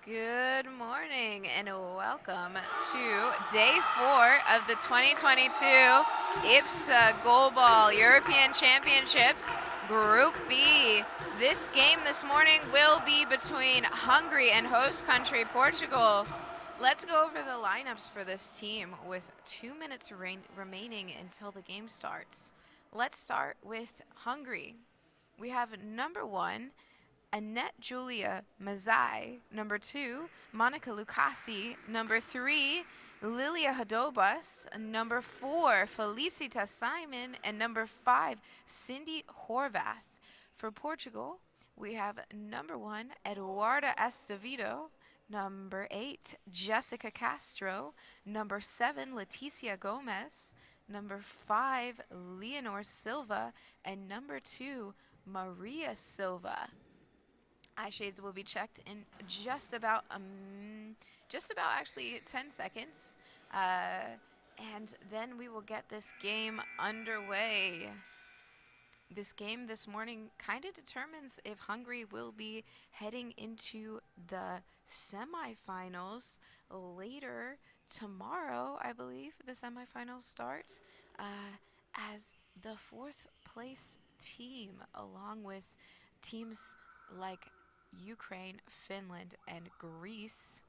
Good morning and welcome to day 4 of the 2022 IPSA GoalBall European Championships Group B. This game this morning will be between Hungary and host country Portugal. Let's go over the lineups for this team with 2 minutes remaining until the game starts. Let's start with Hungary. We have number 1, Annette Julia Mazai. Number 2, Monica Lucasi. Number 3, Lilia Hadobas. Number 4, Felicita Simon. And number 5, Cindy Horvath. For Portugal, we have number 1, Eduarda Estevido. Number 8, Jessica Castro. Number 7, Leticia Gomez. Number 5, Leonor Silva. And number 2, Maria Silva. Eye shades will be checked in just about actually 10 seconds, and then we will get this game underway. This game this morning kind of determines if Hungary will be heading into the semifinals later tomorrow. I believe the semifinals start as the 4th place team, along with teams like Ukraine, Finland, and Greece.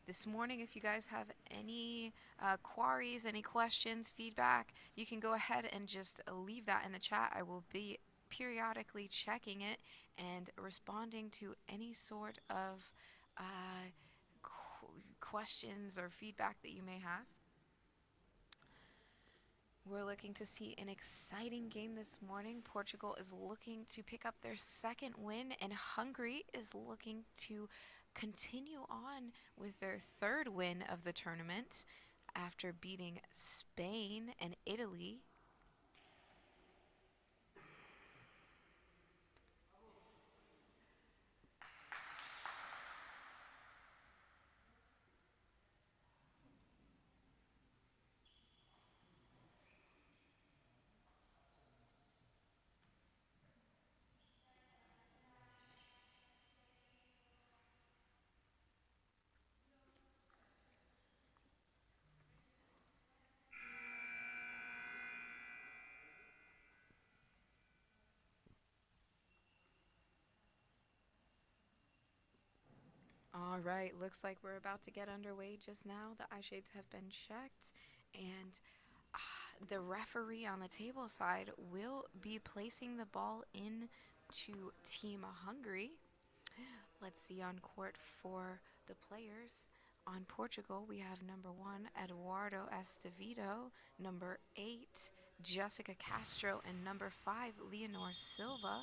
This morning, if you guys have any queries, any questions, feedback, you can go ahead and just leave that in the chat. I will be periodically checking it and responding to any sort of questions or feedback that you may have. We're looking to see an exciting game this morning. Portugal is looking to pick up their 2nd win, and Hungary is looking to continue on with their 3rd win of the tournament after beating Spain and Italy. All right, looks like we're about to get underway just now. The eye shades have been checked, and the referee on the table side will be placing the ball in to Team Hungary. Let's see on court for the players. On Portugal, we have number 1, Eduardo Estevido, number 8, Jessica Castro, and number 5, Leonor Silva.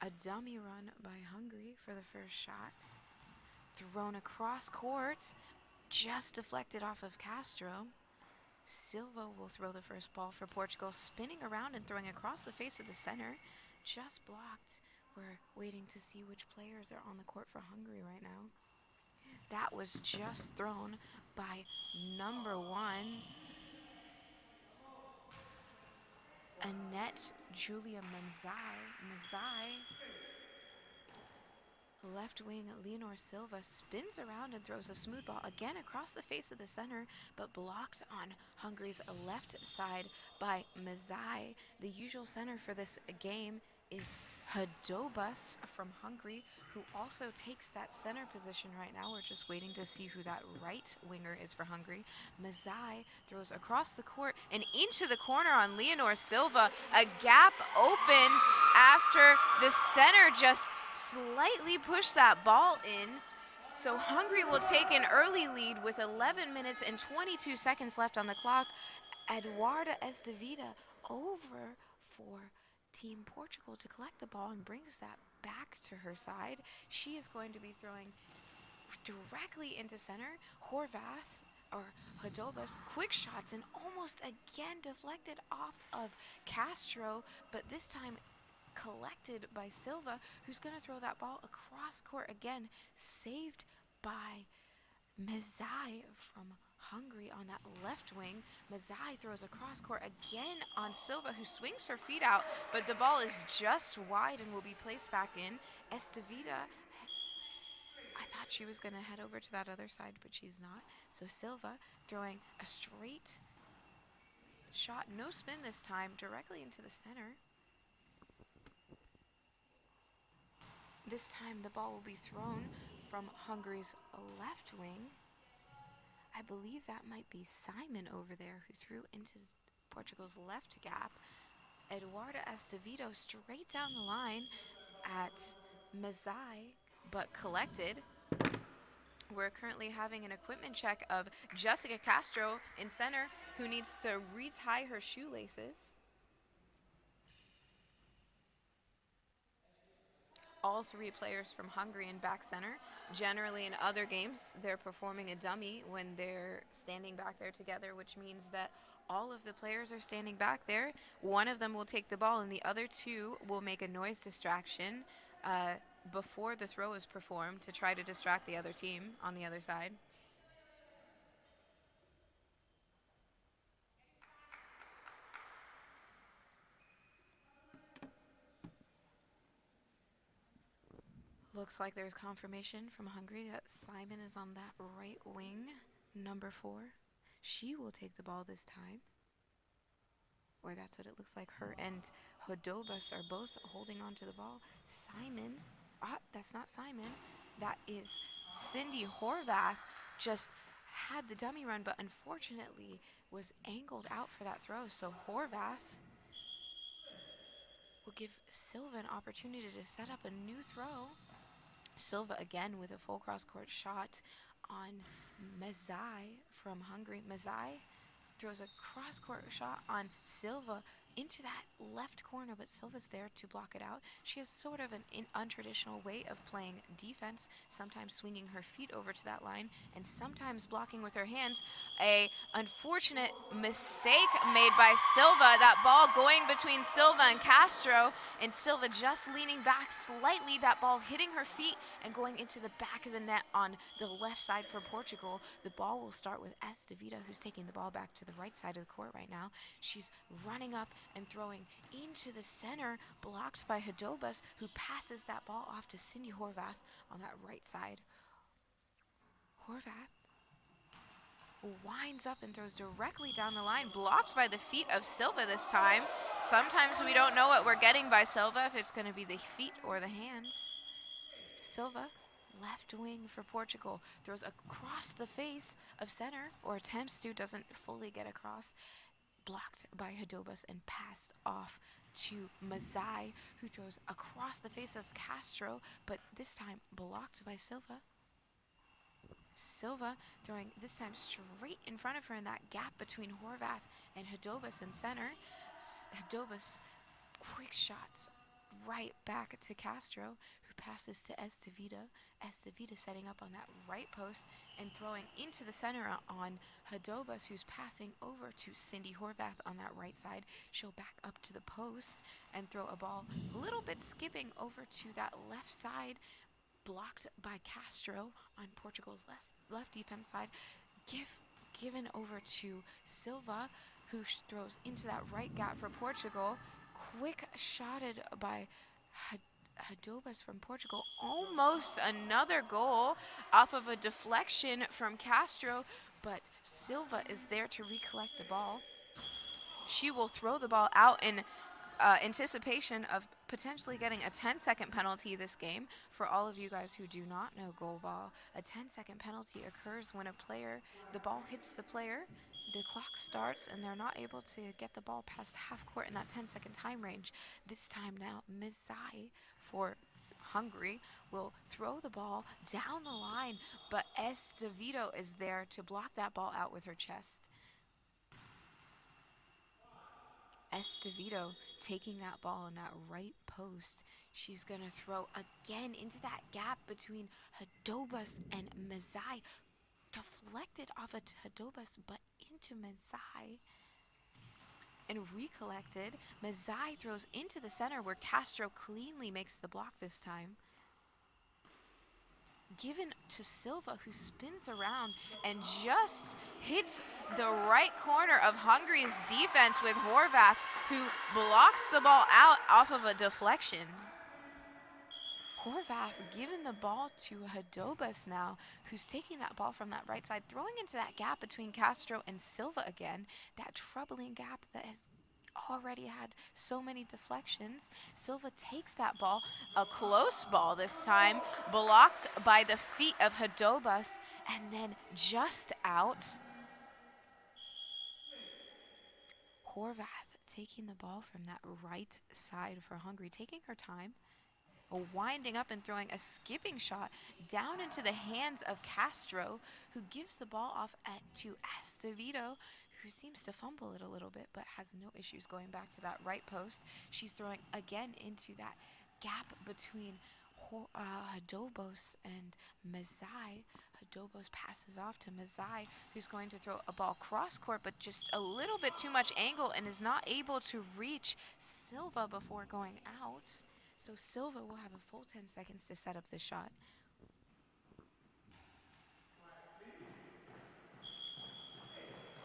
A dummy run by Hungary for the first shot. Thrown across court, just deflected off of Castro. Silva will throw the first ball for Portugal, spinning around and throwing across the face of the center. Just blocked. We're waiting to see which players are on the court for Hungary right now. That was just thrown by number 1, Annette Julia Mazai. Left wing Leonor Silva spins around and throws a smooth ball again across the face of the center, but blocked on Hungary's left side by Mazai. The usual center for this game is Hadobas from Hungary, who also takes that center position right now. We're just waiting to see who that right winger is for Hungary. Mazai throws across the court and into the corner on Leonor Silva. A gap opened after the center just slightly pushed that ball in. So Hungary will take an early lead with 11 minutes and 22 seconds left on the clock. Eduarda Estevido over for Team Portugal to collect the ball and brings that back to her side. She is going to be throwing directly into center. Horvath or Hadobas, quick shots and almost again deflected off of Castro, but this time collected by Silva, who's going to throw that ball across court again, saved by Mazai from Hungary on that left wing. Mazai throws a cross court again on Silva, who swings her feet out, but the ball is just wide and will be placed back in. Estevita, I thought she was going to head over to that other side, but she's not. So Silva throwing a straight shot, no spin this time, directly into the center. This time the ball will be thrown from Hungary's left wing. I believe that might be Simon over there who threw into Portugal's left gap. Eduarda Estevito straight down the line at Mazai, but collected. We're currently having an equipment check of Jessica Castro in center, who needs to retie her shoelaces. All three players from Hungary in back center. Generally in other games, they're performing a dummy when they're standing back there together, which means that all of the players are standing back there. One of them will take the ball and the other two will make a noise distraction before the throw is performed to try to distract the other team on the other side. Looks like there's confirmation from Hungary that Simon is on that right wing, number 4. She will take the ball this time. Or that's what it looks like. Her and Hodobas are both holding on to the ball. Simon, that's not Simon. That is Cindy Horvath, just had the dummy run, but unfortunately was angled out for that throw. So Horvath will give Silva an opportunity to set up a new throw. Silva again with a full cross-court shot on Mazai from Hungary. Mazai throws a cross-court shot on Silva into that left corner, but Silva's there to block it out. She has sort of an untraditional way of playing defense, sometimes swinging her feet over to that line and sometimes blocking with her hands. A unfortunate mistake made by Silva. That ball going between Silva and Castro, and Silva just leaning back slightly. That ball hitting her feet and going into the back of the net on the left side for Portugal. The ball will start with Estevita, who's taking the ball back to the right side of the court right now. She's running up and throwing into the center, blocked by Hodobas, who passes that ball off to Cindy Horvath on that right side. Horvath winds up and throws directly down the line, blocked by the feet of Silva this time. Sometimes we don't know what we're getting by Silva, if it's going to be the feet or the hands. Silva, left wing for Portugal, throws across the face of center, or attempts to, doesn't fully get across. Blocked by Hodobas and passed off to Mazai, who throws across the face of Castro, but this time blocked by Silva. Silva throwing this time straight in front of her in that gap between Horvath and Hodobas in center. Hodobas, quick shots right back to Castro, who passes to Estevita. Estevita setting up on that right post and throwing into the center on Hodobas, who's passing over to Cindy Horvath on that right side. She'll back up to the post and throw a ball a little bit skipping over to that left side, blocked by Castro on Portugal's left defense side. Given over to Silva, who throws into that right gap for Portugal. Quick shotted by Hodobas from Portugal. Almost another goal off of a deflection from Castro, but Silva is there to recollect the ball. She will throw the ball out in anticipation of potentially getting a 10-second penalty this game. For all of you guys who do not know GoalBall, a 10-second penalty occurs when the ball hits the player, the clock starts, and they're not able to get the ball past half court in that 10-second time range. This time now, Mazai for Hungary will throw the ball down the line, but Estevito is there to block that ball out with her chest. Estevito taking that ball in that right post. She's going to throw again into that gap between Hodobas and Mazai. Deflected off of Hodobas, but into Mazai. And recollected. Mazai throws into the center where Castro cleanly makes the block this time. given to Silva, who spins around and just hits the right corner of Hungary's defense with Horvath, who blocks the ball out off of a deflection. Horvath giving the ball to Hadobas now, who's taking that ball from that right side, throwing into that gap between Castro and Silva again, that troubling gap that has already had so many deflections. Silva takes that ball, a close ball this time, blocked by the feet of Hadobas, and then just out. Horvath taking the ball from that right side for Hungary, taking her time, winding up and throwing a skipping shot down into the hands of Castro, who gives the ball off to Estevito, who seems to fumble it a little bit but has no issues going back to that right post. She's throwing again into that gap between Hadobos and Mazai. Hadobos passes off to Mazai, who's going to throw a ball cross court, but just a little bit too much angle and is not able to reach Silva before going out. So Silva will have a full 10 seconds to set up this shot.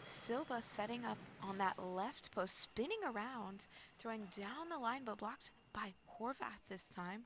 Silva setting up on that left post, spinning around, throwing down the line, but blocked by Horvath this time.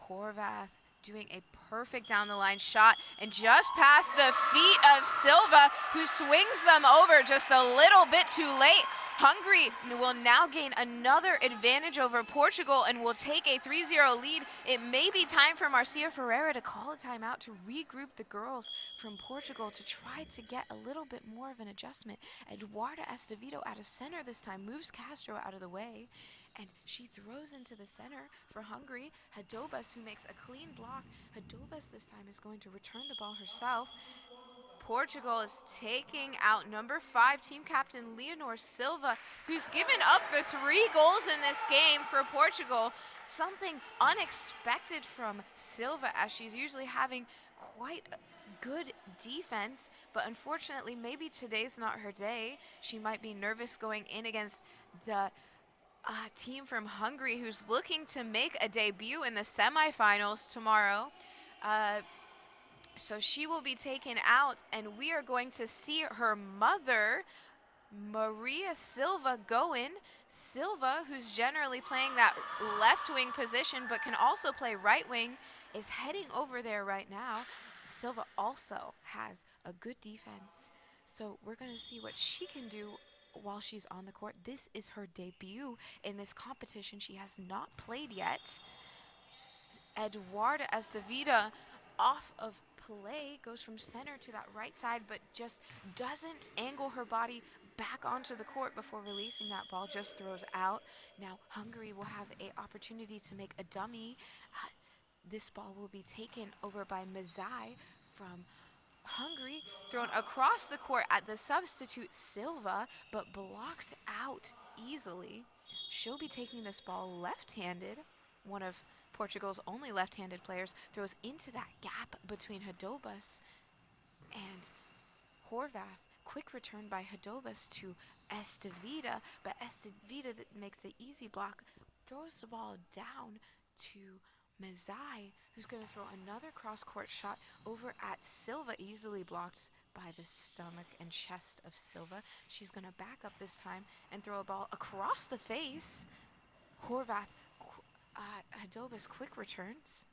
Horvath doing a perfect down the line shot and just past the feet of Silva, who swings them over just a little bit too late. Hungary will now gain another advantage over Portugal and will take a 3-0 lead. It may be time for Marcia Ferreira to call a timeout to regroup the girls from Portugal to try to get a little bit more of an adjustment. Eduarda Estevito out of center this time moves Castro out of the way, and she throws into the center for Hungary. Hadobas, who makes a clean block. Hadobas this time is going to return the ball herself. Portugal is taking out number 5 team captain Leonor Silva, who's given up the 3 goals in this game for Portugal. Something unexpected from Silva, as she's usually having quite good defense, but unfortunately maybe today's not her day. She might be nervous going in against the team from Hungary, who's looking to make a debut in the semifinals tomorrow. So she will be taken out, and we are going to see her mother, Maria Silva, go in. Silva, who's generally playing that left wing position but can also play right wing, is heading over there right now. Silva also has a good defense, so we're going to see what she can do while she's on the court. This is her debut in this competition. She has not played yet. Eduarda Estevita off of play, goes from center to that right side, but just doesn't angle her body back onto the court before releasing that ball, just throws out. Now Hungary will have an opportunity to make a dummy. This ball will be taken over by Mazai from Hungary, thrown across the court at the substitute Silva, but blocked out easily. She'll be taking this ball left-handed, one of Portugal's only left-handed players, throws into that gap between Hadobas and Horvath. Quick return by Hadobas to Estevita, but Estevita makes an easy block, throws the ball down to Mazai, who's going to throw another cross-court shot over at Silva, easily blocked by the stomach and chest of Silva. She's going to back up this time and throw a ball across the face. Horvath, Hadobas quick returns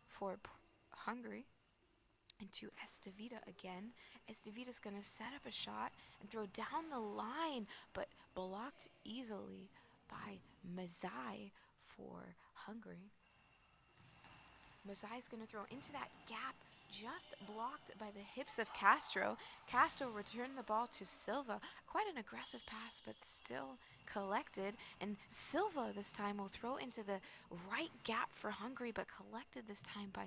for Hungary into Estevita again. Estevita's going to set up a shot and throw down the line, but blocked easily by Mazai for Hungary. Mazai's going to throw into that gap, just blocked by the hips of Castro. Castro returned the ball to Silva. Quite an aggressive pass, but still collected. And Silva this time will throw into the right gap for Hungary, but collected this time by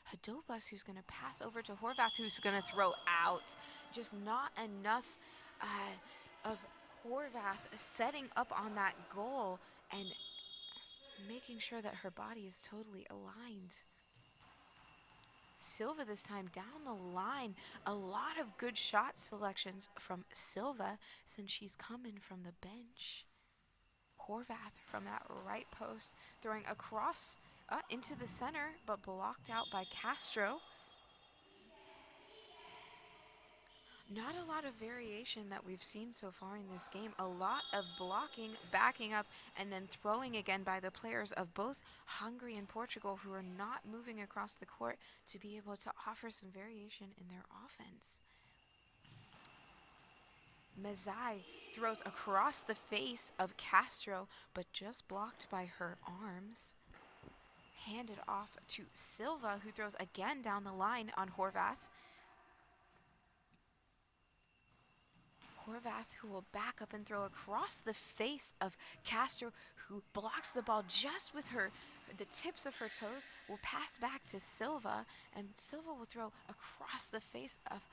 Hadobas, who's going to pass over to Horvath, who's going to throw out. Just not enough of Horvath setting up on that goal and making sure that her body is totally aligned. Silva this time down the line. A lot of good shot selections from Silva since she's coming from the bench. Horvath from that right post, throwing across into the center, but blocked out by Castro. Not a lot of variation that we've seen so far in this game. A lot of blocking, backing up, and then throwing again by the players of both Hungary and Portugal, who are not moving across the court to be able to offer some variation in their offense. Mazai throws across the face of Castro, but just blocked by her arms. Handed off to Silva, who throws again down the line on Horvath. Horvath, who will back up and throw across the face of Castro, who blocks the ball just with the tips of her toes, will pass back to Silva, and Silva will throw across the face of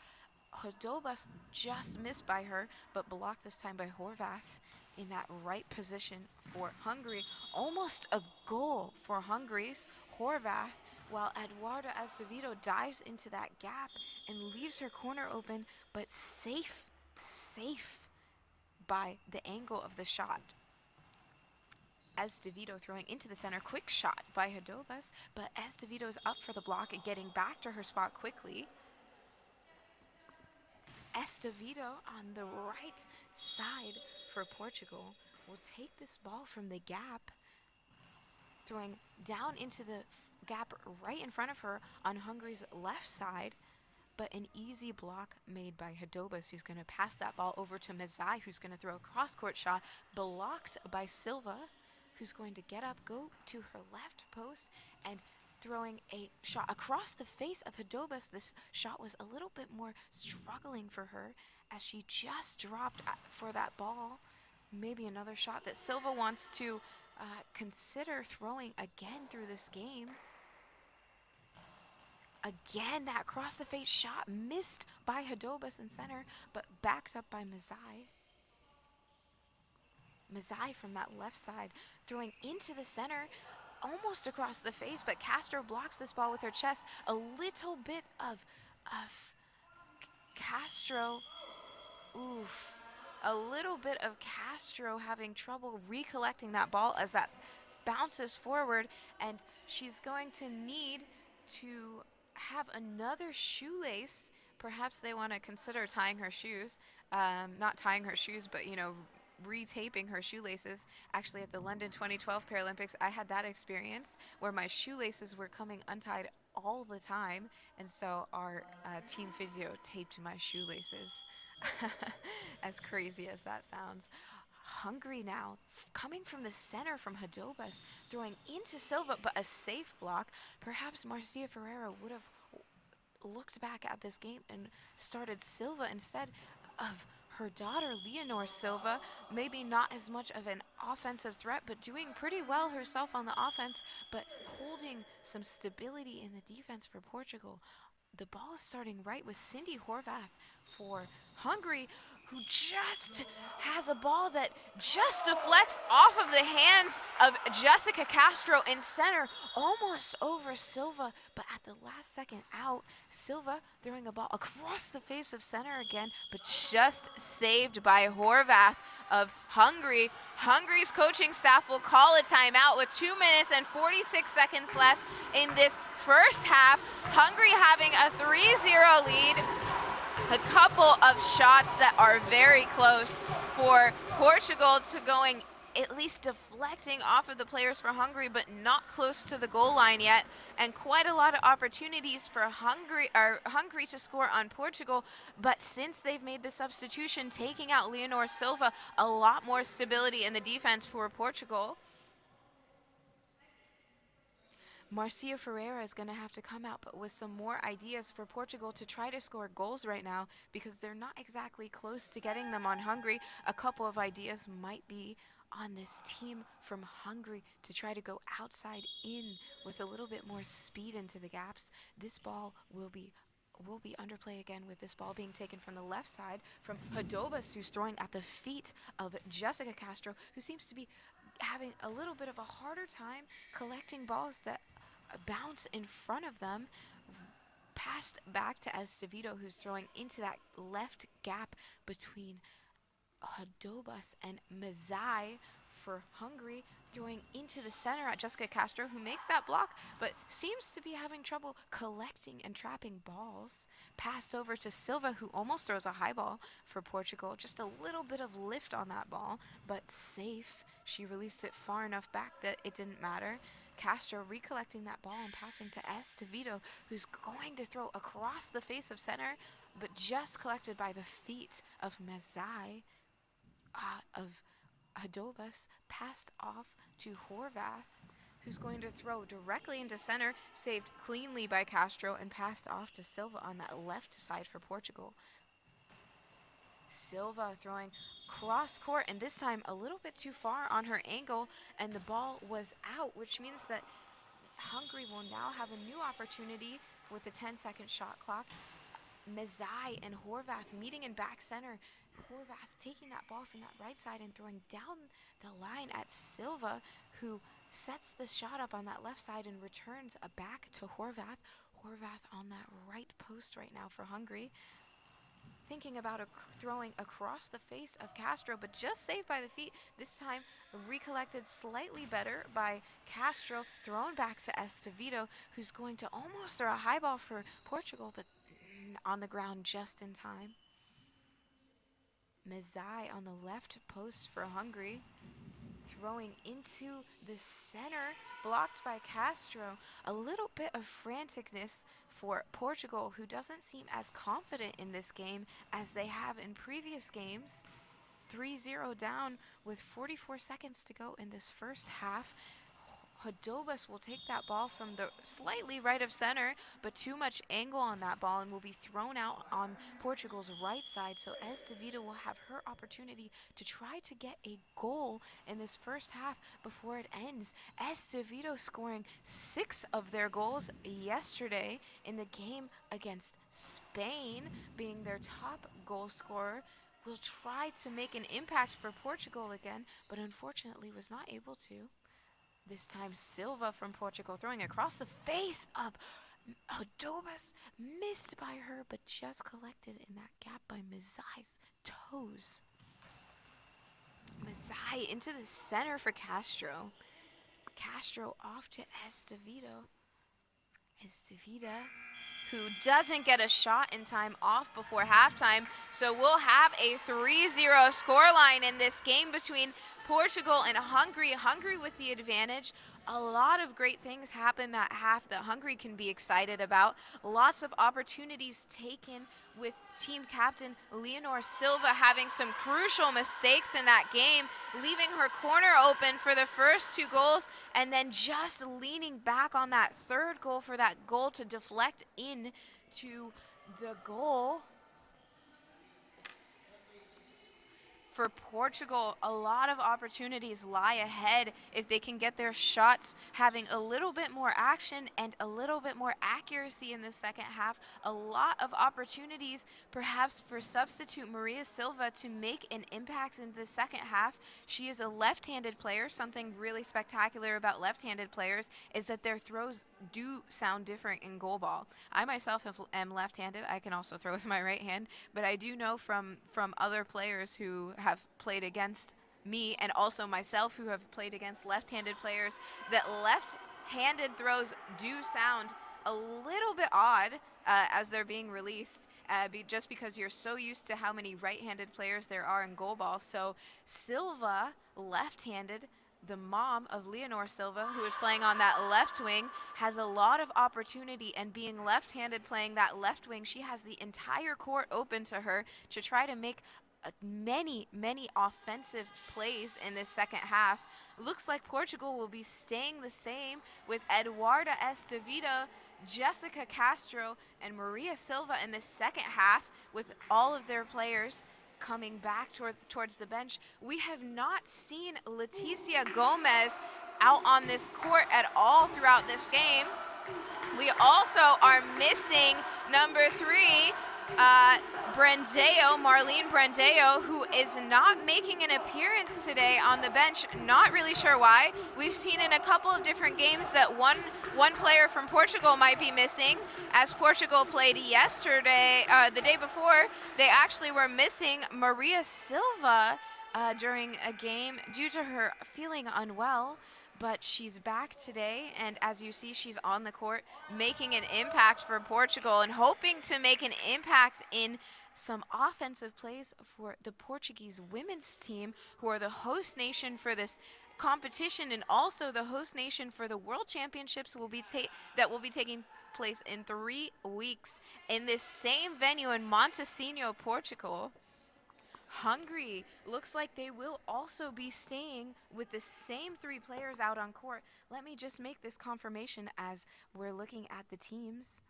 Hodobas, just missed by her, but blocked this time by Horvath in that right position for Hungary. Almost a goal for Hungary's Horvath, while Eduarda Azevedo dives into that gap and leaves her corner open, but safe by the angle of the shot. Azevedo throwing into the center, quick shot by Hodobas, but Azevedo's up for the block and getting back to her spot quickly. Azevedo on the right side for Portugal will take this ball from the gap, throwing down into the gap right in front of her on Hungary's left side, but an easy block made by Hodobas, who's going to pass that ball over to Mazai, who's going to throw a cross-court shot, blocked by Silva, who's going to get up, go to her left post, and throwing a shot across the face of Hodobas. This shot was a little bit more struggling for her as she just dropped for that ball. Maybe another shot that Silva wants to consider throwing again through this game. Again, that across the face shot missed by Hodobas in center, but backed up by Mazai. Mazai from that left side throwing into the center, almost across the face, but Castro blocks this ball with her chest. A little bit of Castro, a little bit of Castro having trouble recollecting that ball as that bounces forward, and she's going to need to have another shoelace. Perhaps they want to consider tying her shoes, not tying her shoes, but retaping her shoelaces. Actually, at the London 2012 Paralympics, I had that experience where my shoelaces were coming untied all the time, and so our team physio taped my shoelaces. As crazy as that sounds. Hungary now, coming from the center from Hodobas, throwing into Silva, but a safe block. Perhaps Marcia Ferreira would have looked back at this game and started Silva instead of her daughter, Leonor Silva. Maybe not as much of an offensive threat, but doing pretty well herself on the offense, but holding some stability in the defense for Portugal. The ball is starting right with Cindy Horvath for Hungary, who just has a ball that just deflects off of the hands of Jessica Castro in center, almost over Silva, but at the last second out, Silva throwing a ball across the face of center again, but just saved by Horvath of Hungary. Hungary's coaching staff will call a timeout with 2 minutes and 46 seconds left in this first half. Hungary having a 3-0 lead. A couple of shots that are very close for Portugal to going at least deflecting off of the players for Hungary, but not close to the goal line yet, and quite a lot of opportunities for Hungary to score on Portugal. But since they've made the substitution, taking out Leonor Silva, a lot more stability in the defense for Portugal. Marcia Ferreira is going to have to come out but with some more ideas for Portugal to try to score goals right now, because they're not exactly close to getting them on Hungary. A couple of ideas might be on this team from Hungary to try to go outside in with a little bit more speed into the gaps. This ball will be underplay again, with this ball being taken from the left side from Hodobas, who's throwing at the feet of Jessica Castro, who seems to be having a little bit of a harder time collecting balls that bounce in front of them. Passed back to Azevedo, who's throwing into that left gap between Hodobas and Mazai for Hungary, throwing into the center at Jessica Castro, who makes that block, but seems to be having trouble collecting and trapping balls. Pass over to Silva, who almost throws a high ball for Portugal. Just a little bit of lift on that ball, but safe. She released it far enough back that it didn't matter. Castro recollecting that ball and passing to Estevito, who's going to throw across the face of center, but just collected by the feet of Mezai, of Hadobas, passed off to Horvath, who's going to throw directly into center, saved cleanly by Castro, and passed off to Silva on that left side for Portugal. Silva throwing cross court, and this time a little bit too far on her angle, and the ball was out, which means that Hungary will now have a new opportunity with a 10-second shot clock. Mezai and Horvath meeting in back center. Horvath taking that ball from that right side and throwing down the line at Silva, who sets the shot up on that left side and returns back to Horvath. Horvath on that right post right now for Hungary. Thinking about throwing across the face of Castro, but just saved by the feet. This time recollected slightly better by Castro, thrown back to Estevito, who's going to almost throw a high ball for Portugal, but on the ground just in time. Mezai on the left post for Hungary, throwing into the center, blocked by Castro. A little bit of franticness for Portugal, who doesn't seem as confident in this game as they have in previous games. 3-0 down with 44 seconds to go in this first half. Hadobas will take that ball from the slightly right of center, but too much angle on that ball and will be thrown out on Portugal's right side. So Estevito will have her opportunity to try to get a goal in this first half before it ends. Estevito scoring 6 of their goals yesterday in the game against Spain, being their top goal scorer. Will try to make an impact for Portugal again, but unfortunately was not able to. This time Silva from Portugal throwing across the face of Hadobas, missed by her, but just collected in that gap by Mezai's toes. Mezai into the center for Castro. Castro off to Estevito. Estevita, who doesn't get a shot in time, off before halftime. So we'll have a 3-0 scoreline in this game between Portugal and Hungary. Hungary with the advantage. A lot of great things happen that half that Hungary can be excited about. Lots of opportunities taken, with team captain Leonor Silva having some crucial mistakes in that game, leaving her corner open for the first 2 goals, and then just leaning back on that third goal for that goal to deflect in to the goal. For Portugal, a lot of opportunities lie ahead if they can get their shots having a little bit more action and a little bit more accuracy in the second half. A lot of opportunities perhaps for substitute Maria Silva to make an impact in the second half. She is a left-handed player. Something really spectacular about left-handed players is that their throws do sound different in goalball. I myself am left-handed. I can also throw with my right hand, but I do know from other players who have played against me, and also myself who have played against left-handed players, that left-handed throws do sound a little bit odd as they're being released, just because you're so used to how many right-handed players there are in goalball. So Silva, left-handed, the mom of Leonor Silva, who is playing on that left wing, has a lot of opportunity, and being left-handed playing that left wing, she has the entire court open to her to try to make many offensive plays in this second half. Looks like Portugal will be staying the same, with Eduarda Estevito, Jessica Castro, and Maria Silva in the second half, with all of their players coming back towards the bench. We have not seen Leticia Gomez out on this court at all throughout this game. We also are missing number 3, Marlene Brandeo, who is not making an appearance today on the bench. Not really sure why. We've seen in a couple of different games that one player from Portugal might be missing. As Portugal played yesterday, the day before, they actually were missing Maria Silva, during a game due to her feeling unwell. But she's back today, and as you see, she's on the court making an impact for Portugal and hoping to make an impact in some offensive plays for the Portuguese women's team, who are the host nation for this competition and also the host nation for the World Championships that will be taking place in 3 weeks in this same venue in Montesino, Portugal. Hungary looks like they will also be staying with the same 3 players out on court. Let me just make this confirmation as we're looking at the teams.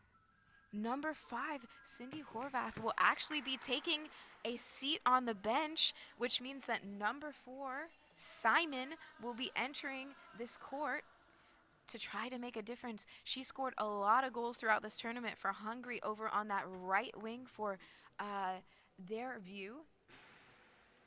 Number 5, Cindy Horvath, will actually be taking a seat on the bench, which means that number 4, Simon, will be entering this court to try to make a difference. She scored a lot of goals throughout this tournament for Hungary over on that right wing for their view.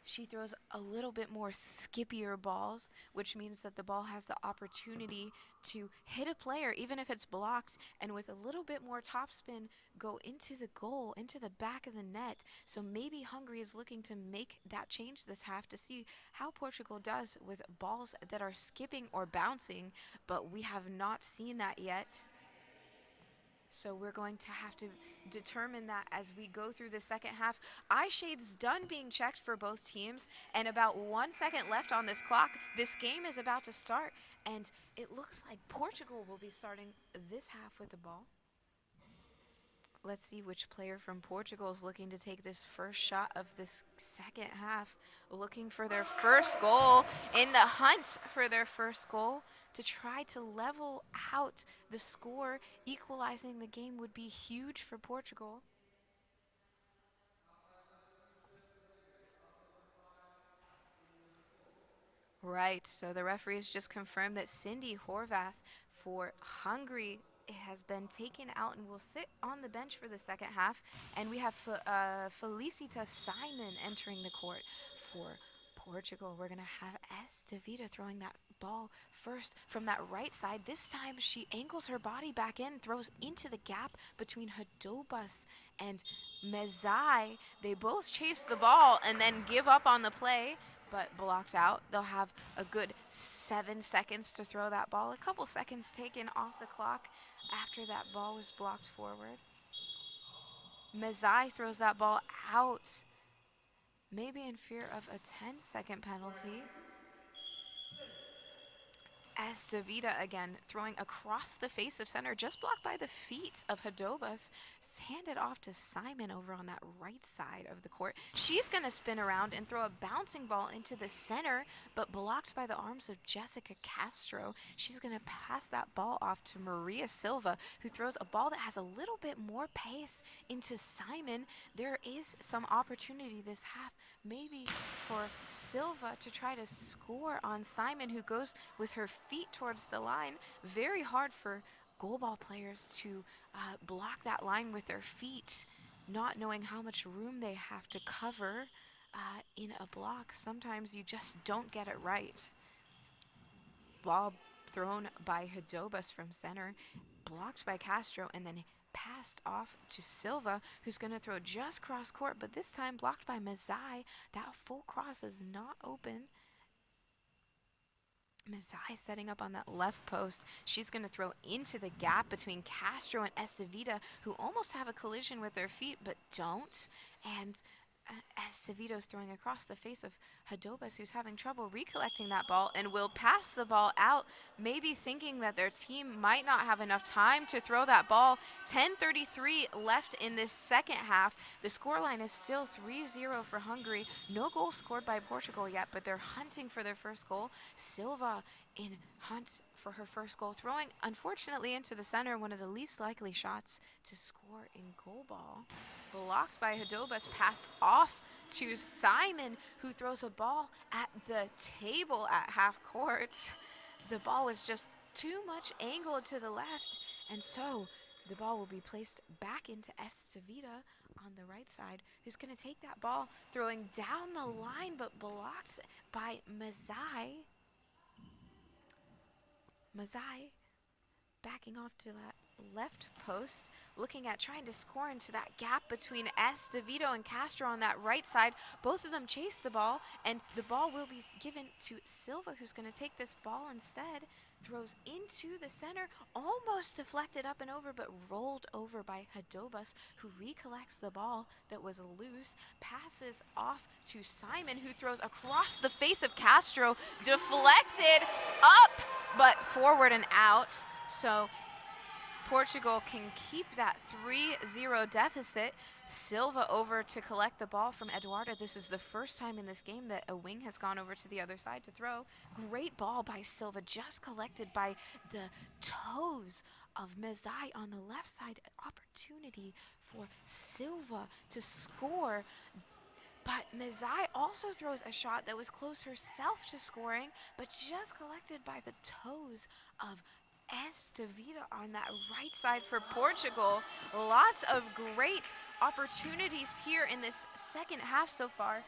She throws a little bit more skippier balls, which means that the ball has the opportunity to hit a player, even if it's blocked, and with a little bit more topspin, go into the goal, into the back of the net. So maybe Hungary is looking to make that change this half to see how Portugal does with balls that are skipping or bouncing, but we have not seen that yet. So we're going to have to determine that as we go through the second half. Eye shades done being checked for both teams, and about 1 second left on this clock. This game is about to start, and it looks like Portugal will be starting this half with the ball. Let's see which player from Portugal is looking to take this first shot of this second half, looking for their first goal, in the hunt for their first goal to try to level out the score. Equalizing the game would be huge for Portugal. Right, so the referees just confirmed that Cindy Horvath for Hungary has been taken out and will sit on the bench for the second half. And we have Felicita Simon entering the court for Portugal. We're going to have Estevita throwing that ball first from that right side. This time she angles her body back in, throws into the gap between Hadobas and Mezai. They both chase the ball and then give up on the play, but blocked out. They'll have a good 7 seconds to throw that ball. A couple seconds taken off the clock after that ball was blocked forward. Mezai throws that ball out, maybe in fear of a 10-second penalty. Estevita again throwing across the face of center, just blocked by the feet of Hadobas. Handed off to Simon over on that right side of the court. She's going to spin around and throw a bouncing ball into the center, but blocked by the arms of Jessica Castro. She's going to pass that ball off to Maria Silva, who throws a ball that has a little bit more pace into Simon. There is some opportunity this half, maybe for Silva to try to score on Simon, who goes with her feet towards the line. Very hard for goalball players to block that line with their feet, not knowing how much room they have to cover in a block. Sometimes you just don't get it right. Ball thrown by Hadobas from center, blocked by Castro, and then passed off to Silva, who's going to throw just cross court, but this time blocked by Mezai. That full cross is not open. Mezai setting up on that left post. She's going to throw into the gap between Castro and Estevita, who almost have a collision with their feet but don't. And Estevito's throwing across the face of Hadobas, who's having trouble recollecting that ball and will pass the ball out, maybe thinking that their team might not have enough time to throw that ball. 10:33 left in this second half. The scoreline is still 3-0 for Hungary. No goal scored by Portugal yet, but they're hunting for their first goal. Silva in hunt for her first goal, throwing unfortunately into the center, one of the least likely shots to score in goalball. Blocked by Hadobas, passed off to Simon, who throws a ball at the table at half court. The ball was just too much angled to the left, and so the ball will be placed back into Estevita on the right side, who's going to take that ball, throwing down the line, but blocked by Mezai. Mezai backing off to that left post, looking at trying to score into that gap between Estevito and Castro on that right side. Both of them chase the ball, and the ball will be given to Silva, who's going to take this ball instead. Throws into the center, almost deflected up and over, but rolled over by Hadobas, who recollects the ball that was loose, passes off to Simon, who throws across the face of Castro, deflected up, but forward and out. So Portugal can keep that 3-0 deficit. Silva over to collect the ball from Eduardo. This is the first time in this game that a wing has gone over to the other side to throw. Great ball by Silva, just collected by the toes of Mezai on the left side. Opportunity for Silva to score. But Mezai also throws a shot that was close herself to scoring, but just collected by the toes of Estevito on that right side for Portugal. Lots of great opportunities here in this second half so far.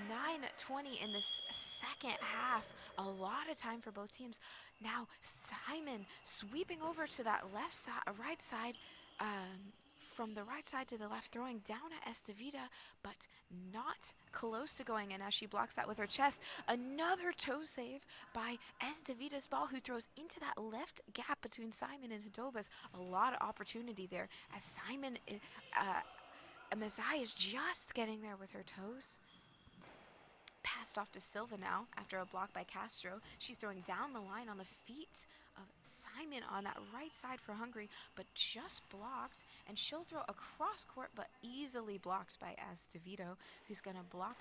9:20 in this second half. A lot of time for both teams. Now Simon sweeping over to that left side, right side, from the right side to the left, throwing down at Estevita, but not close to going in as she blocks that with her chest. Another toe save by Estevita's ball, who throws into that left gap between Simon and Hadobas. A lot of opportunity there as Simon, Mezai is just getting there with her toes. Passed off to Silva now after a block by Castro. She's throwing down the line on the feet of Simon on that right side for Hungary, but just blocked, and she'll throw across court, but easily blocked by Estevito, who's going to block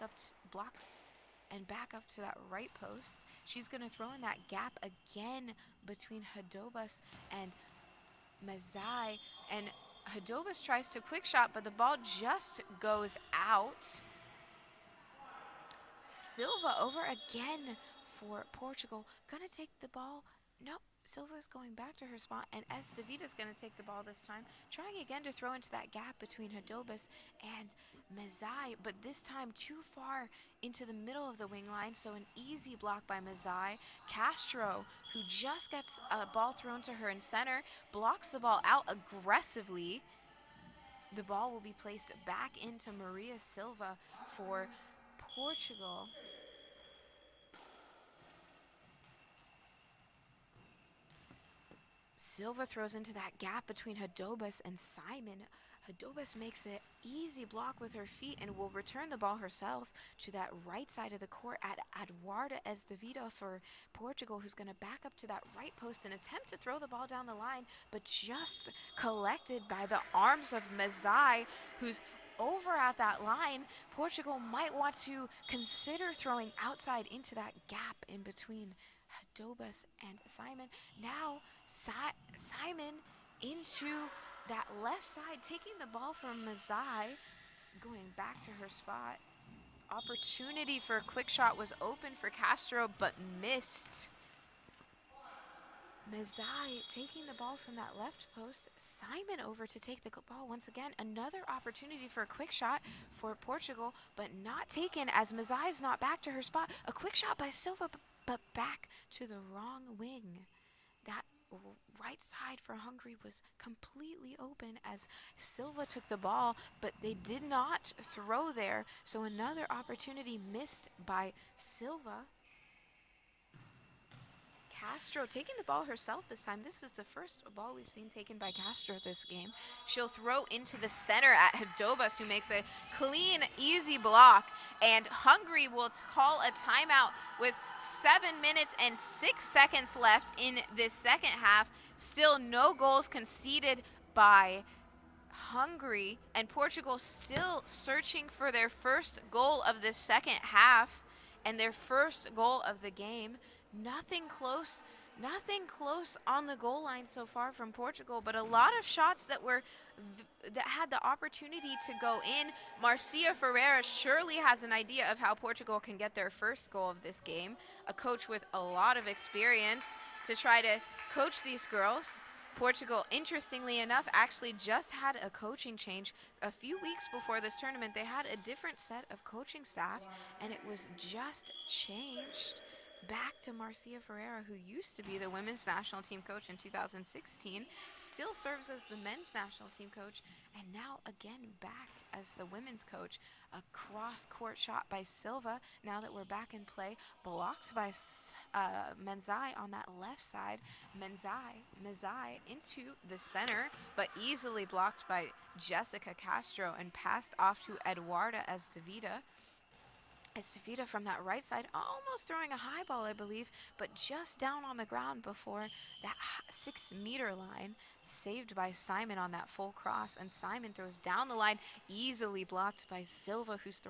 and back up to that right post. She's going to throw in that gap again between Hadobas and Mezai, and Hadobas tries to quick shot, but the ball just goes out. Silva over again for Portugal. Gonna take the ball. Nope, Silva's going back to her spot, and Estevita's gonna take the ball this time, trying again to throw into that gap between Hadobas and Mezai, but this time too far into the middle of the wing line, so an easy block by Mezai. Castro, who just gets a ball thrown to her in center, blocks the ball out aggressively. The ball will be placed back into Maria Silva for Portugal. Silva throws into that gap between Hadobas and Simon. Hadobas makes an easy block with her feet and will return the ball herself to that right side of the court at Eduardo Estevito for Portugal, who's going to back up to that right post and attempt to throw the ball down the line, but just collected by the arms of Mezai, who's over at that line. Portugal might want to consider throwing outside into that gap in between Hadobas and Simon. Now Simon into that left side, taking the ball from Mezai, going back to her spot. Opportunity for a quick shot was open for Castro, but missed. Mezai taking the ball from that left post. Simon over to take the ball once again. Another opportunity for a quick shot for Portugal, but not taken as Mezai is not back to her spot. A quick shot by Silva, but back to the wrong wing. That right side for Hungary was completely open as Silva took the ball, but they did not throw there. So another opportunity missed by Silva. Castro taking the ball herself this time. This is the first ball we've seen taken by Castro this game. She'll throw into the center at Hadobas, who makes a clean, easy block. And Hungary will call a timeout with 7 minutes and 6 seconds left in this second half. Still no goals conceded by Hungary, and Portugal still searching for their first goal of the second half and their first goal of the game. Nothing close on the goal line so far from Portugal, but a lot of shots that had the opportunity to go in. Marcia Ferreira surely has an idea of how Portugal can get their first goal of this game. A coach with a lot of experience to try to coach these girls. Portugal, interestingly enough, actually just had a coaching change a few weeks before this tournament. They had a different set of coaching staff, and it was just changed. back to Marcia Ferreira, who used to be the women's national team coach in 2016, still serves as the men's national team coach, and now again back as the women's coach. A cross-court shot by Silva, now that we're back in play, blocked by Menzai on that left side. Menzai into the center, but easily blocked by Jessica Castro and passed off to Eduarda Estevida. Estevida from that right side, almost throwing a high ball, I believe, but just down on the ground before that 6-meter line, saved by Simon on that full cross, and Simon throws down the line, easily blocked by Silva, who's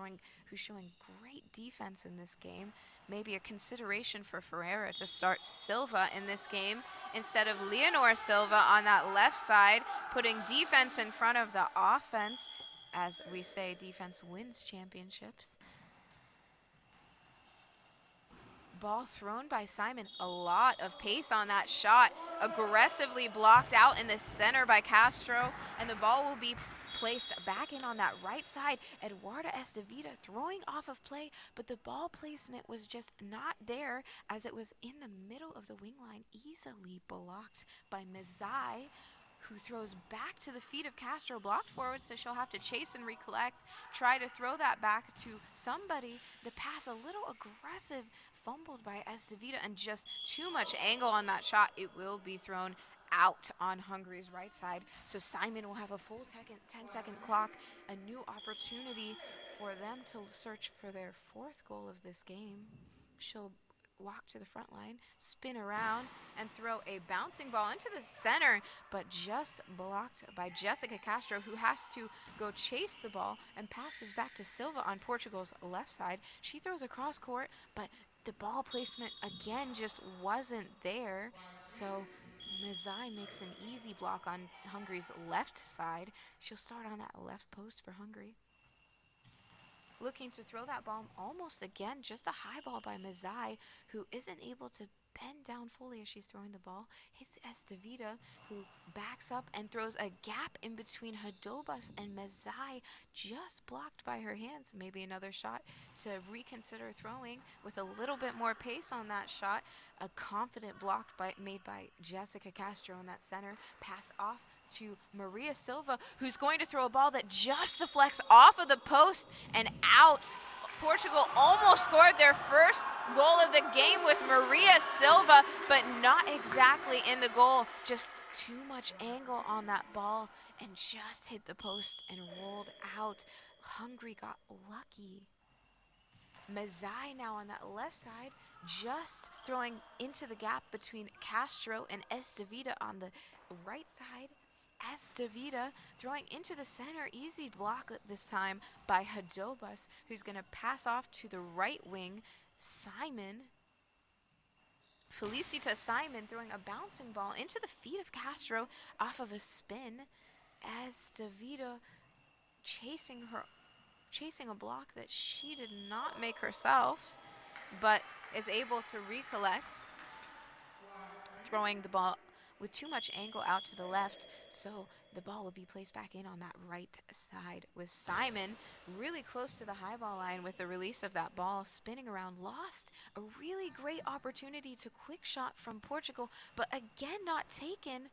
showing great defense in this game. Maybe a consideration for Ferreira to start Silva in this game instead of Leonor Silva on that left side, putting defense in front of the offense. As we say, defense wins championships. Ball thrown by Simon, a lot of pace on that shot, aggressively blocked out in the center by Castro, and the ball will be placed back in on that right side. Eduarda Estevida throwing off of play, but the ball placement was just not there as it was in the middle of the wing line, easily blocked by Mizai, who throws back to the feet of Castro, blocked forward, so she'll have to chase and recollect, try to throw that back to somebody. The pass a little aggressive, fumbled by Estevida, and just too much angle on that shot. It will be thrown out on Hungary's right side. So Simon will have a full 10-second clock, a new opportunity for them to search for their 4th goal of this game. She'll walk to the front line, spin around, and throw a bouncing ball into the center, but just blocked by Jessica Castro, who has to go chase the ball and passes back to Silva on Portugal's left side. She throws a cross court, but the ball placement again just wasn't there, so Mizai makes an easy block on Hungary's left side. She'll start on that left post for Hungary. Looking to throw that ball almost again, just a high ball by Mizai, who isn't able to bend down fully as she's throwing the ball. Hits Estevida, who backs up and throws a gap in between Hadobas and Mizai, just blocked by her hands. Maybe another shot to reconsider throwing with a little bit more pace on that shot. A confident block made by Jessica Castro in that center. Pass off to Maria Silva, who's going to throw a ball that just deflects off of the post and out. Portugal almost scored their first goal of the game with Maria Silva, but not exactly in the goal. Just too much angle on that ball and just hit the post and rolled out. Hungary got lucky. Mizai now on that left side, just throwing into the gap between Castro and Estevida on the right side. Estevida throwing into the center, easy block this time by Hadobas, who's going to pass off to the right wing. Felicita Simon throwing a bouncing ball into the feet of Castro off of a spin. Estevida chasing a block that she did not make herself, but is able to recollect, throwing the ball with too much angle out to the left, so the ball will be placed back in on that right side with Simon really close to the high ball line with the release of that ball, spinning around, lost a really great opportunity to quick shot from Portugal, but again not taken.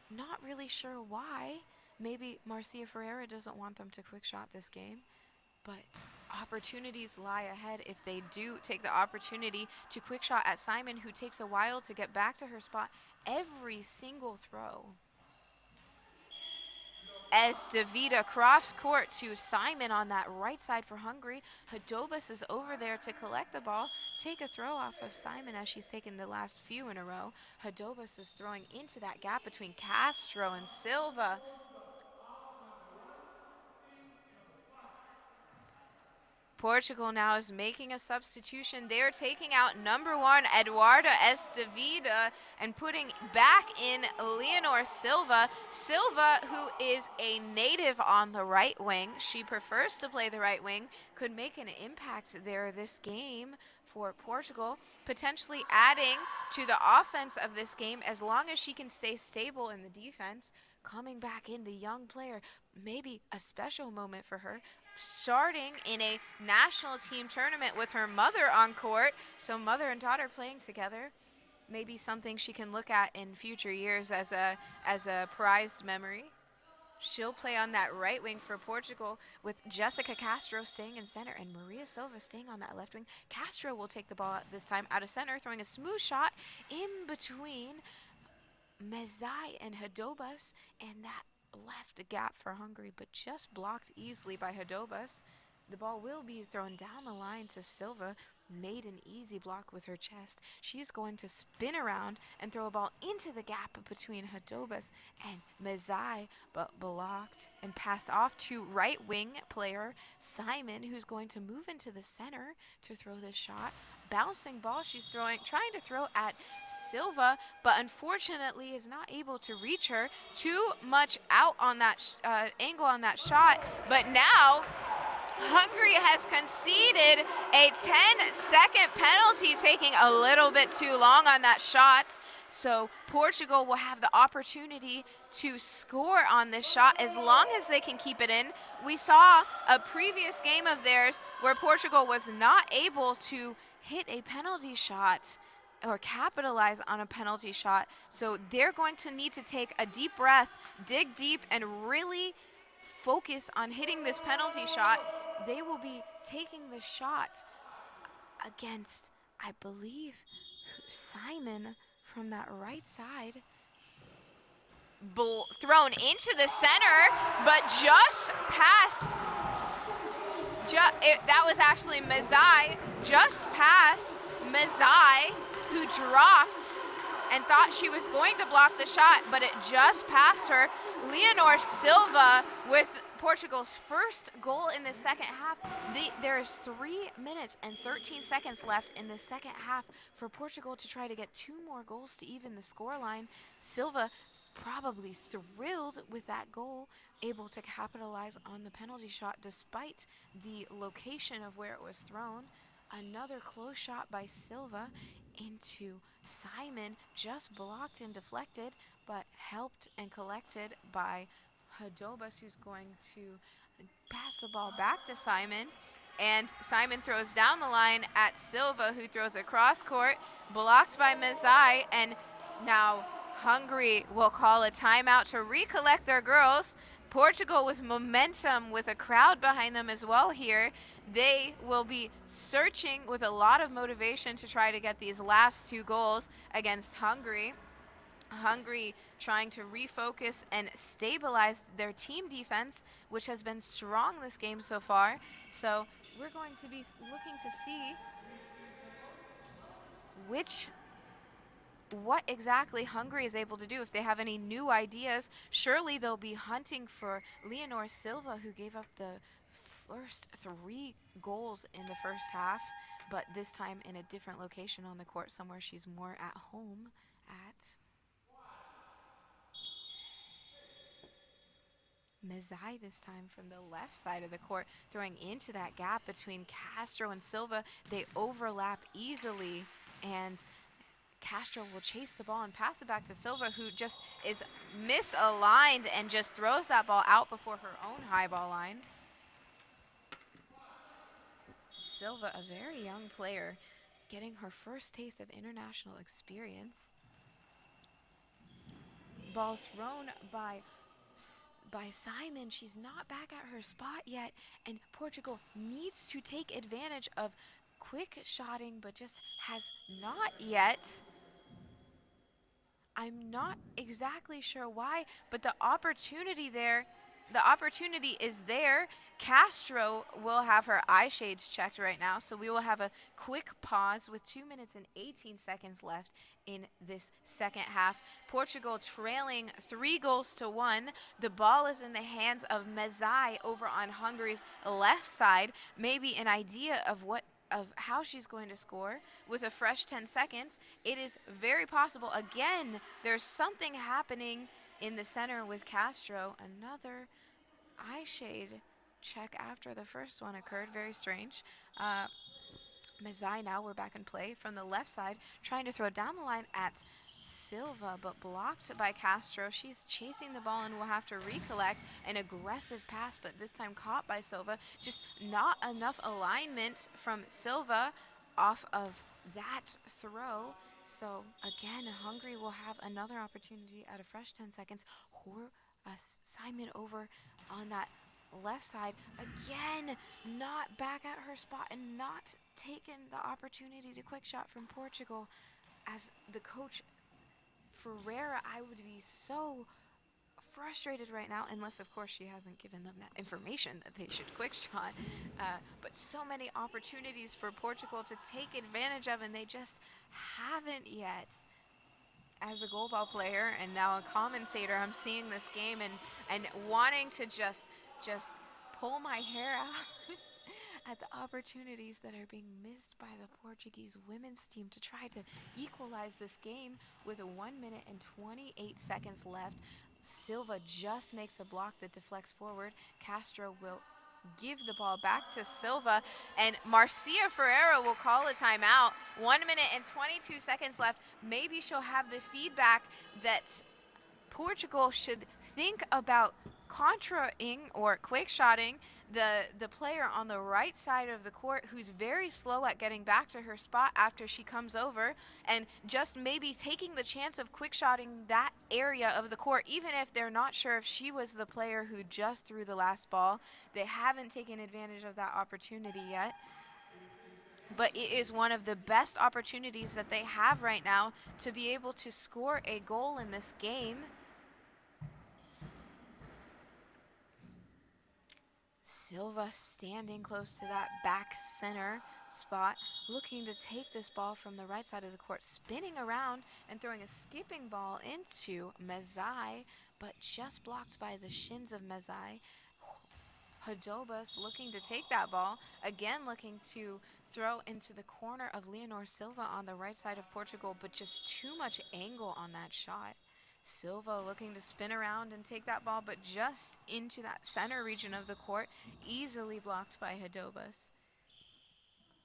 Not really sure why. Maybe Marcia Ferreira doesn't want them to quick shot this game, but opportunities lie ahead if they do take the opportunity to quick shot at Simon, who takes a while to get back to her spot every single throw. Estevida cross court to Simon on that right side for Hungary. Hadobas is over there to collect the ball, take a throw off of Simon as she's taken the last few in a row. Hadobas is throwing into that gap between Castro and Silva. Portugal now is making a substitution. They're taking out number 1, Eduarda Estevida, and putting back in Leonor Silva. Silva, who is a native on the right wing. She prefers to play the right wing, could make an impact there this game for Portugal, potentially adding to the offense of this game as long as she can stay stable in the defense. Coming back in, the young player, maybe a special moment for her. starting in a national team tournament with her mother on court. So mother and daughter playing together. Maybe something she can look at in future years as a prized memory. She'll play on that right wing for Portugal with Jessica Castro staying in center and Maria Silva staying on that left wing. Castro will take the ball this time out of center, throwing a smooth shot in between Mezai and Hadobas, and that left a gap for Hungary, but just blocked easily by Hadobas. The ball will be thrown down the line to Silva, made an easy block with her chest. She's going to spin around and throw a ball into the gap between Hadobas and Mezai, but blocked and passed off to right wing player Simon, who's going to move into the center to throw this shot. Bouncing ball she's trying to throw at Silva, but unfortunately is not able to reach her. Too much out on that angle on that shot, but now Hungary has conceded a 10-second penalty, taking a little bit too long on that shot. So Portugal will have the opportunity to score on this shot as long as they can keep it in. We saw a previous game of theirs where Portugal was not able to hit a penalty shot or capitalize on a penalty shot. So they're going to need to take a deep breath, dig deep, and really focus on hitting this penalty shot. They will be taking the shot against, I believe, Simon from that right side. Thrown into the center, but just past. That was actually Mezai, just past Mezai, who dropped and thought she was going to block the shot, but it just passed her. Leonor Silva with Portugal's first goal in the second half. There is 3 minutes and 13 seconds left in the second half for Portugal to try to get 2 more goals to even the scoreline. Silva probably thrilled with that goal, able to capitalize on the penalty shot despite the location of where it was thrown. Another close shot by Silva into Simon, just blocked and deflected, but helped and collected by Hadobas, who's going to pass the ball back to Simon. And Simon throws down the line at Silva, who throws across court, blocked by Mezai. And now Hungary will call a timeout to recollect their girls. Portugal with momentum, with a crowd behind them as well here. They will be searching with a lot of motivation to try to get these last 2 goals against Hungary. Hungary trying to refocus and stabilize their team defense, which has been strong this game so far. So we're going to be looking to see what exactly Hungary is able to do. If they have any new ideas, surely they'll be hunting for Leonor Silva, who gave up the first 3 goals in the first half, but this time in a different location on the court, somewhere she's more at home at. Mezai this time from the left side of the court, throwing into that gap between Castro and Silva. They overlap easily, and Castro will chase the ball and pass it back to Silva, who just is misaligned and just throws that ball out before her own high ball line. Silva, a very young player, getting her first taste of international experience. Ball thrown by Simon. She's not back at her spot yet, and Portugal needs to take advantage of quick shotting, but just has not yet. I'm not exactly sure why, but the opportunity is there. Castro will have her eye shades checked right now, so we will have a quick pause with 2 minutes and 18 seconds left in this second half. Portugal trailing 3-1. The ball is in the hands of Mezai over on Hungary's left side. Maybe an idea of how she's going to score with a fresh 10 seconds. It is very possible. Again, there's something happening in the center with Castro. Another eye shade check after the first one occurred. Very strange. Mezai now, we're back in play from the left side, trying to throw down the line at Silva, but blocked by Castro. She's chasing the ball and will have to recollect. An aggressive pass, but this time caught by Silva. Just not enough alignment from Silva off of that throw. So again, Hungary will have another opportunity at a fresh 10 seconds. Simon over on that left side. Again, not back at her spot and not taken the opportunity to quick shot from Portugal. As the coach, Ferreira, I would be so frustrated right now, unless of course she hasn't given them that information that they should quick shot. But so many opportunities for Portugal to take advantage of, and they just haven't yet. As a goalball player and now a commentator, I'm seeing this game and wanting to just pull my hair out at the opportunities that are being missed by the Portuguese women's team to try to equalize this game with 1 minute and 28 seconds left. Silva just makes a block that deflects forward. Castro will give the ball back to Silva, and Marcia Ferreira will call a timeout. 1 minute and 22 seconds left. Maybe she'll have the feedback that Portugal should think about contraing or quick shotting the player on the right side of the court who's very slow at getting back to her spot after she comes over, and just maybe taking the chance of quick shotting that area of the court, even if they're not sure if she was the player who just threw the last ball. They haven't taken advantage of that opportunity yet. But it is one of the best opportunities that they have right now to be able to score a goal in this game. Silva standing close to that back center spot, looking to take this ball from the right side of the court, spinning around and throwing a skipping ball into Mezai, but just blocked by the shins of Mezai. Hadobas looking to take that ball, again looking to throw into the corner of Leonor Silva on the right side of Portugal, but just too much angle on that shot. Silva looking to spin around and take that ball, but just into that center region of the court, easily blocked by Hadobas.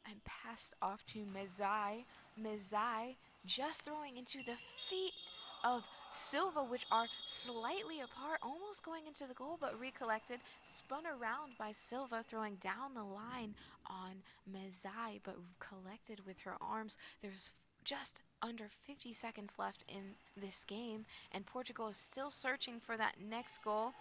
And passed off to Mezai. Mezai just throwing into the feet of Silva, which are slightly apart, almost going into the goal, but recollected, spun around by Silva, throwing down the line on Mezai, but collected with her arms. There's just under 50 seconds left in this game, and Portugal is still searching for that next goal.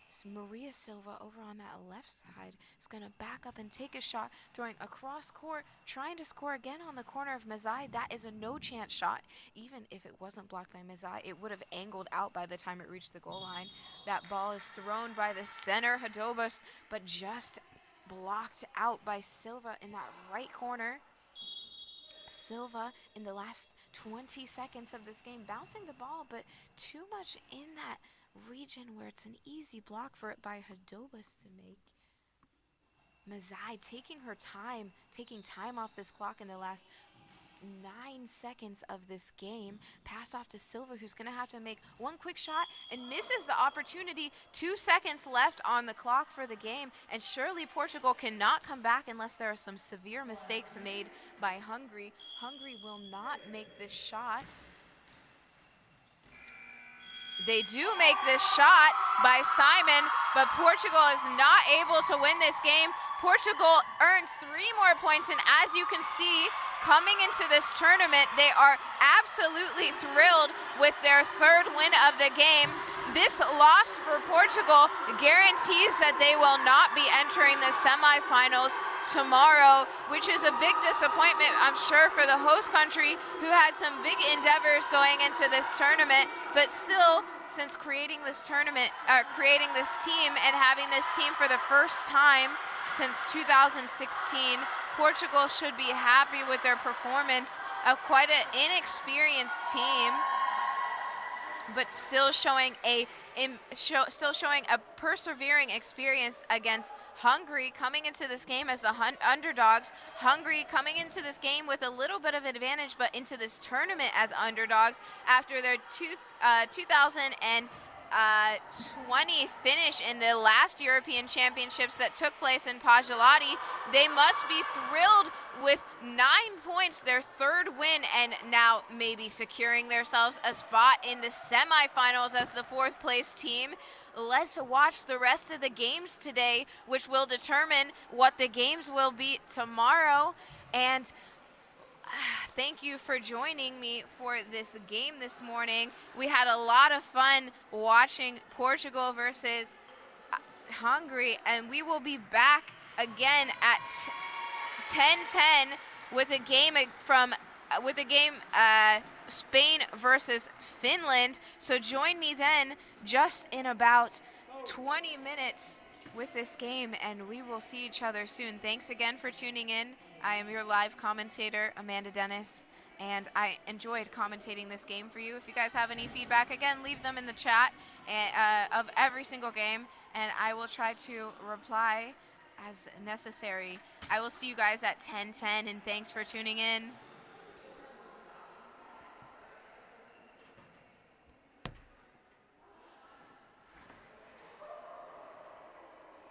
So Maria Silva over on that left side is going to back up and take a shot, throwing across court, trying to score again on the corner of Mezai. That is a no-chance shot. Even if it wasn't blocked by Mezai, it would have angled out by the time it reached the goal line. That ball is thrown by the center, Hadobas, but just blocked out by Silva in that right corner. Silva in the last 20 seconds of this game bouncing the ball, but too much in that region where it's an easy block for it by Hadobas to make. Mezai taking her time, taking time off this clock in the last 9 seconds of this game. Passed off to Silva, who's going to have to make one quick shot and misses the opportunity. 2 seconds left on the clock for the game, and surely Portugal cannot come back unless there are some severe mistakes made by Hungary. Hungary will not make this shot. They do make this shot by Simon, but Portugal is not able to win this game. Portugal earns 3 more points, and as you can see, coming into this tournament, they are absolutely thrilled with their 3rd win of the game. This loss for Portugal guarantees that they will not be entering the semifinals tomorrow, which is a big disappointment, I'm sure, for the host country, who had some big endeavors going into this tournament. But still, since creating this tournament, creating this team and having this team for the first time since 2016, Portugal should be happy with their performance of quite an inexperienced team, but still showing a persevering experience against Hungary, coming into this game as the underdogs. Hungary coming into this game with a little bit of advantage, but into this tournament as underdogs after their 2018 20th finish in the last European Championships that took place in Pajalati. They must be thrilled with 9 points, their third win, and now maybe securing themselves a spot in the semifinals as the 4th place team. Let's watch the rest of the games today, which will determine what the games will be tomorrow. And thank you for joining me for this game this morning. We had a lot of fun watching Portugal versus Hungary, and we will be back again at 10:10 with a game Spain versus Finland. So join me then just in about 20 minutes with this game, and we will see each other soon. Thanks again for tuning in. I am your live commentator, Amanda Dennis, and I enjoyed commentating this game for you. If you guys have any feedback, again, leave them in the chat of every single game, and I will try to reply as necessary. I will see you guys at 10:10, and thanks for tuning in.